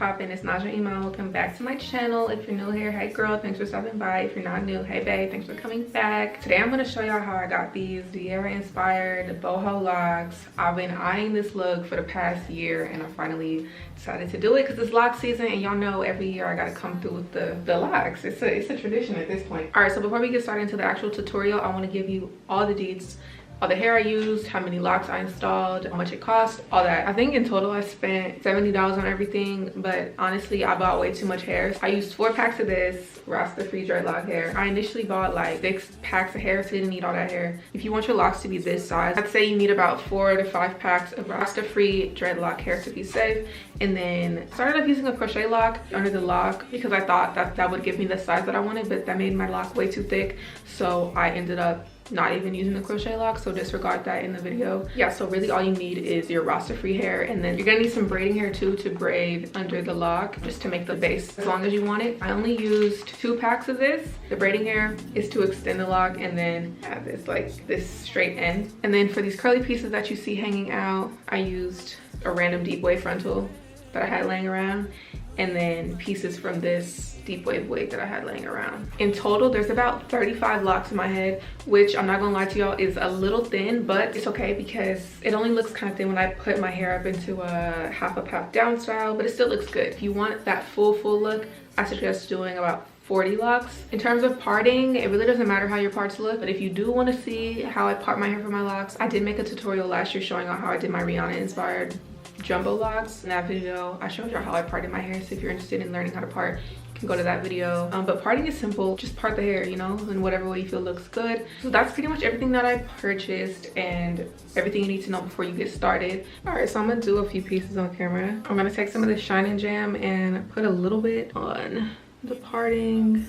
poppin'? It's Najja Iman. Welcome back to my channel. If you're new here, hey girl, thanks for stopping by. If you're not new, hey babe, thanks for coming back. Today I'm going to show y'all how I got these dearra inspired boho locks. I've been eyeing this look for the past year and I finally decided to do it because it's lock season, and y'all know every year I gotta come through with the locks. It's a tradition at this point. All right, so before we get started into the actual tutorial, I want to give you all the deets, all the hair I used, how many locks I installed, how much it cost, all that. I think in total I spent $70 on everything, but honestly I bought way too much hair. I used 4 packs of this rastafri dreadlock hair. I initially bought like 6 packs of hair, so you didn't need all that hair. If you want your locks to be this size, I'd say you need about 4 to 5 packs of rastafri dreadlock hair to be safe. And then I started off using a crochet lock under the lock because I thought that would give me the size that I wanted, but that made my lock way too thick, so I ended up not even using the crochet lock, so disregard that in the video. Yeah, so really all you need is your rastafri hair, and then you're gonna need some braiding hair too to braid under the lock, just to make the base as long as you want it. I only used 2 packs of this. The braiding hair is to extend the lock, and then have this like this straight end. And then for these curly pieces that you see hanging out, I used a random deep wave frontal that I had laying around, and then pieces from this deep wave wig that I had laying around. In total, there's about 35 locks in my head, which I'm not gonna lie to y'all is a little thin, but it's okay because it only looks kind of thin when I put my hair up into a half up, half down style, but it still looks good. If you want that full look, I suggest doing about 40 locks. In terms of parting, it really doesn't matter how your parts look, but if you do want to see how I part my hair for my locks, I did make a tutorial last year showing out how I did my Rihanna inspired jumbo locks. In that video I showed y'all how I parted my hair, so if you're interested in learning how to part, you can go to that video. But parting is simple. Just part the hair, you know, in whatever way you feel looks good. So that's pretty much everything that I purchased and everything you need to know before you get started. All right, so I'm gonna do a few pieces on camera. I'm gonna take some of this Shine and Jam and put a little bit on the parting.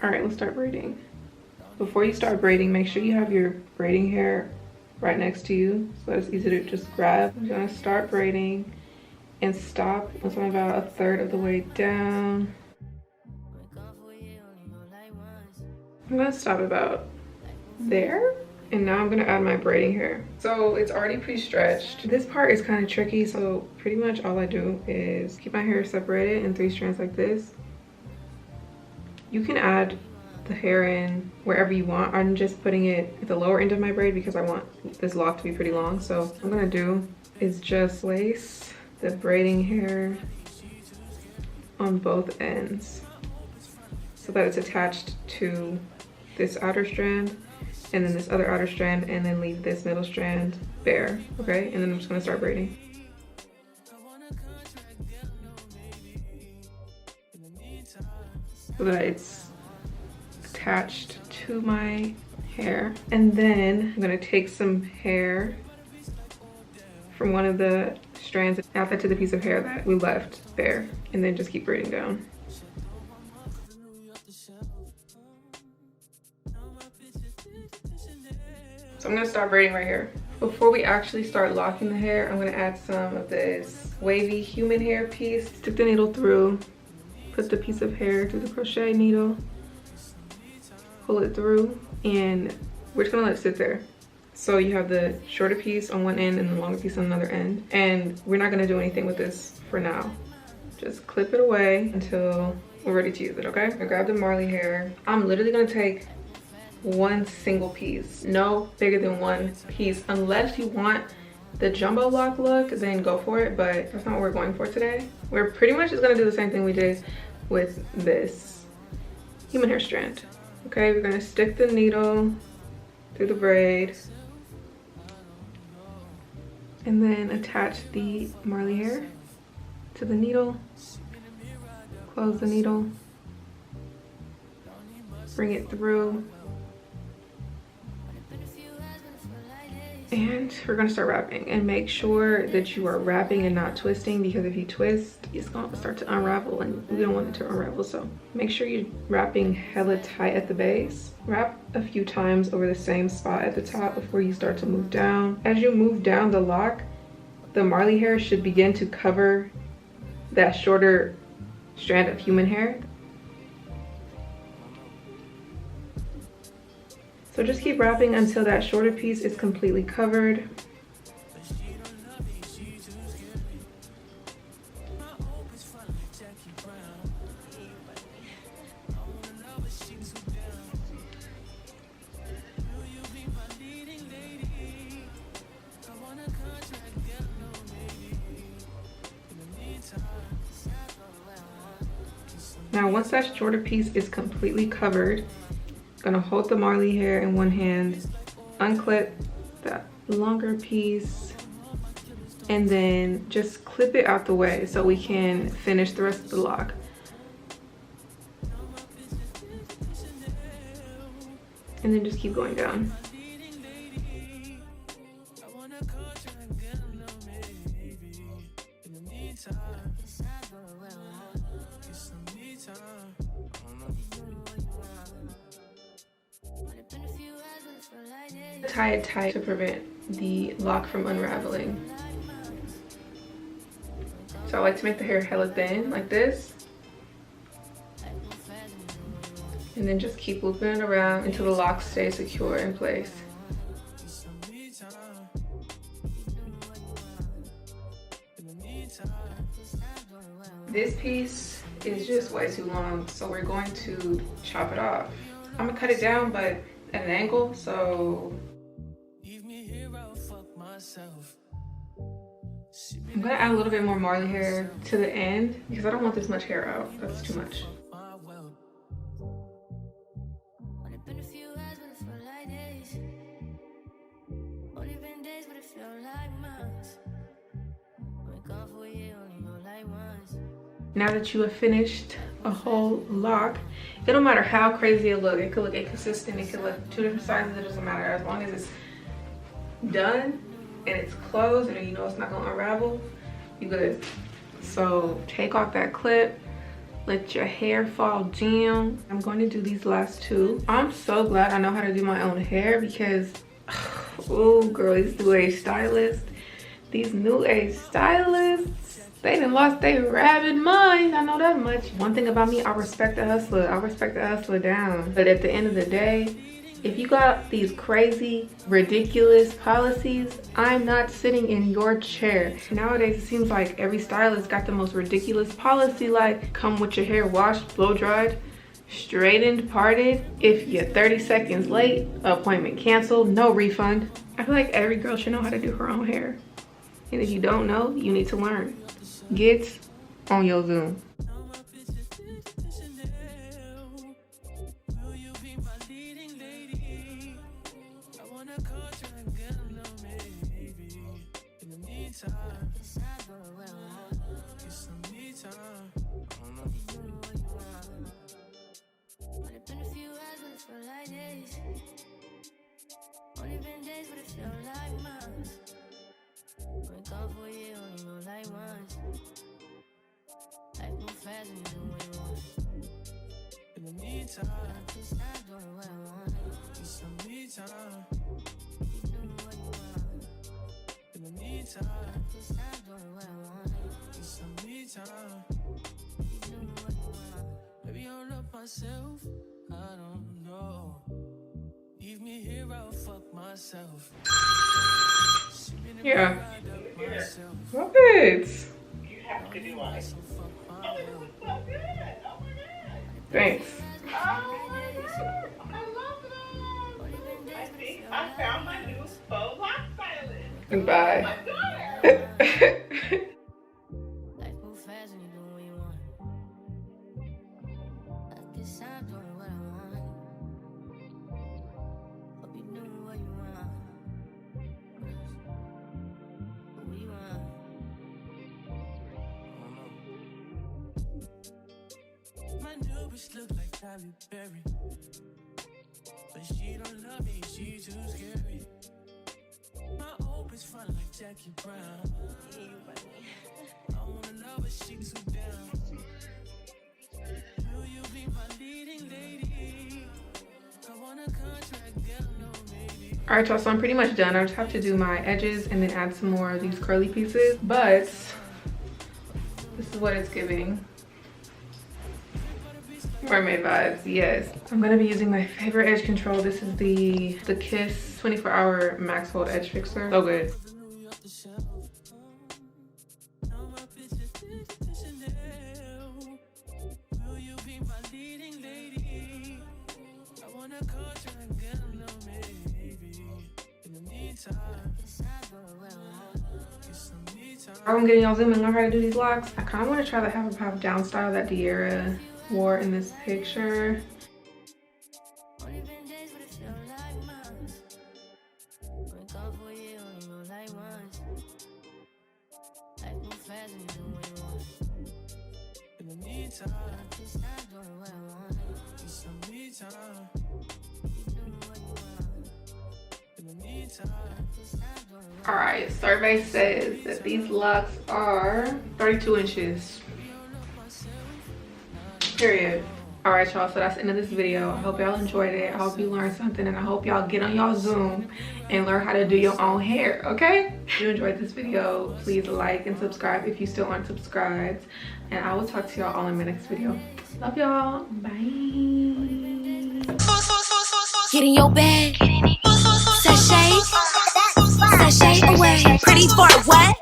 All right, let's start braiding. Before you start braiding, make sure you have your braiding hair right next to you so it's easy to just grab. I'm gonna start braiding and stop once I'm about a third of the way down. I'm gonna stop about there, and now I'm gonna add my braiding hair. So it's already pre-stretched. This part is kind of tricky, so pretty much all I do is keep my hair separated in 3 strands like this. You can add the hair in wherever you want. I'm just putting it at the lower end of my braid because I want this lock to be pretty long. So what I'm gonna do is just place the braiding hair on both ends so that it's attached to this outer strand and then this other outer strand, and then leave this middle strand bare. Okay, and then I'm just gonna start braiding. So that it's attached to my hair. And then I'm gonna take some hair from one of the strands, add that to the piece of hair that we left bare, and then just keep braiding down. So I'm gonna start braiding right here. Before we actually start locking the hair, I'm gonna add some of this wavy human hair piece. Stick the needle through, put the piece of hair through the crochet needle, pull it through, and we're just gonna let it sit there. So you have the shorter piece on one end and the longer piece on another end, and we're not gonna do anything with this for now. Just clip it away until we're ready to use it. Okay, I grabbed the Marley hair. I'm literally gonna take 1 single piece, no bigger than 1 piece, unless you want the jumbo lock look, then go for it, but that's not what we're going for today. We're pretty much just gonna do the same thing we did with this human hair strand. Okay, we're gonna stick the needle through the braid and then attach the Marley hair to the needle, close the needle, bring it through, and we're gonna start wrapping. And make sure that you are wrapping and not twisting, because if you twist, it's gonna start to unravel and we don't want it to unravel. So make sure you're wrapping hella tight at the base. Wrap a few times over the same spot at the top before you start to move down. As you move down the lock, the Marley hair should begin to cover that shorter strand of human hair. So just keep wrapping until that shorter piece is completely covered. Now, once that shorter piece is completely covered, I'm gonna hold the Marley hair in one hand, unclip that longer piece, and then just clip it out the way so we can finish the rest of the lock. And then just keep going down. Tie it tight to prevent the lock from unraveling. So I like to make the hair hella thin, like this. And then just keep looping it around until the locks stay secure in place. This piece is just way too long, so we're going to chop it off. I'm gonna cut it down, but at an angle, so I'm gonna add a little bit more Marley hair to the end because I don't want this much hair out. That's too much. Now that you have finished a whole lock, it don't matter how crazy it look. It could look inconsistent, it could look two different sizes, it doesn't matter. As long as it's done and it's closed and you know it's not gonna unravel, you good. So take off that clip, let your hair fall down. I'm going to do these last two. I'm so glad I know how to do my own hair because, oh girl, these new age stylists, they done lost their rabid mind. I know that much. One thing about me, I respect the hustler. I respect the hustler down. But at the end of the day, if you got these crazy, ridiculous policies, I'm not sitting in your chair. Nowadays, it seems like every stylist got the most ridiculous policy, like come with your hair washed, blow dried, straightened, parted. If you're 30 seconds late, appointment canceled, no refund. I feel like every girl should know how to do her own hair. And if you don't know, you need to learn. Get on your Zoom. Maybe I'll love myself, I don't know. Leave me here, I'll fuck myself. Yeah. Love it. You have to do like, oh, this looks so good. Oh my God. Thanks. Oh, I love it. I think I found my new faux lock stylist. Bye. My daughter. My new bitch look like Halle Berry, but she don't love me, she too scary. My old bitch front like Jackie Brown. I wanna love her, she too down. Will you be my leading lady? I want a contract, girl, no maybe. All right, y'all, so I'm pretty much done. I just have to do my edges and then add some more of these curly pieces, but this is what it's giving. Mermaid vibes, yes. I'm gonna be using my favorite edge control. This is the Kiss 24-hour max hold edge fixer. So good. I'm getting y'all zoom and learn how to do these locks. I kind of want to try to have a pop down style that Dearra wore in this picture. Alright, survey says that these locks are 32 inches. Period. Alright y'all, so that's the end of this video. I hope y'all enjoyed it. I hope you learned something, and I hope y'all get on y'all Zoom and learn how to do your own hair, okay? If you enjoyed this video, please like and subscribe if you still aren't subscribed. And I will talk to y'all all in my next video. Love y'all. Bye. Get in your bag. Sashay. Sashay away. Pretty far what?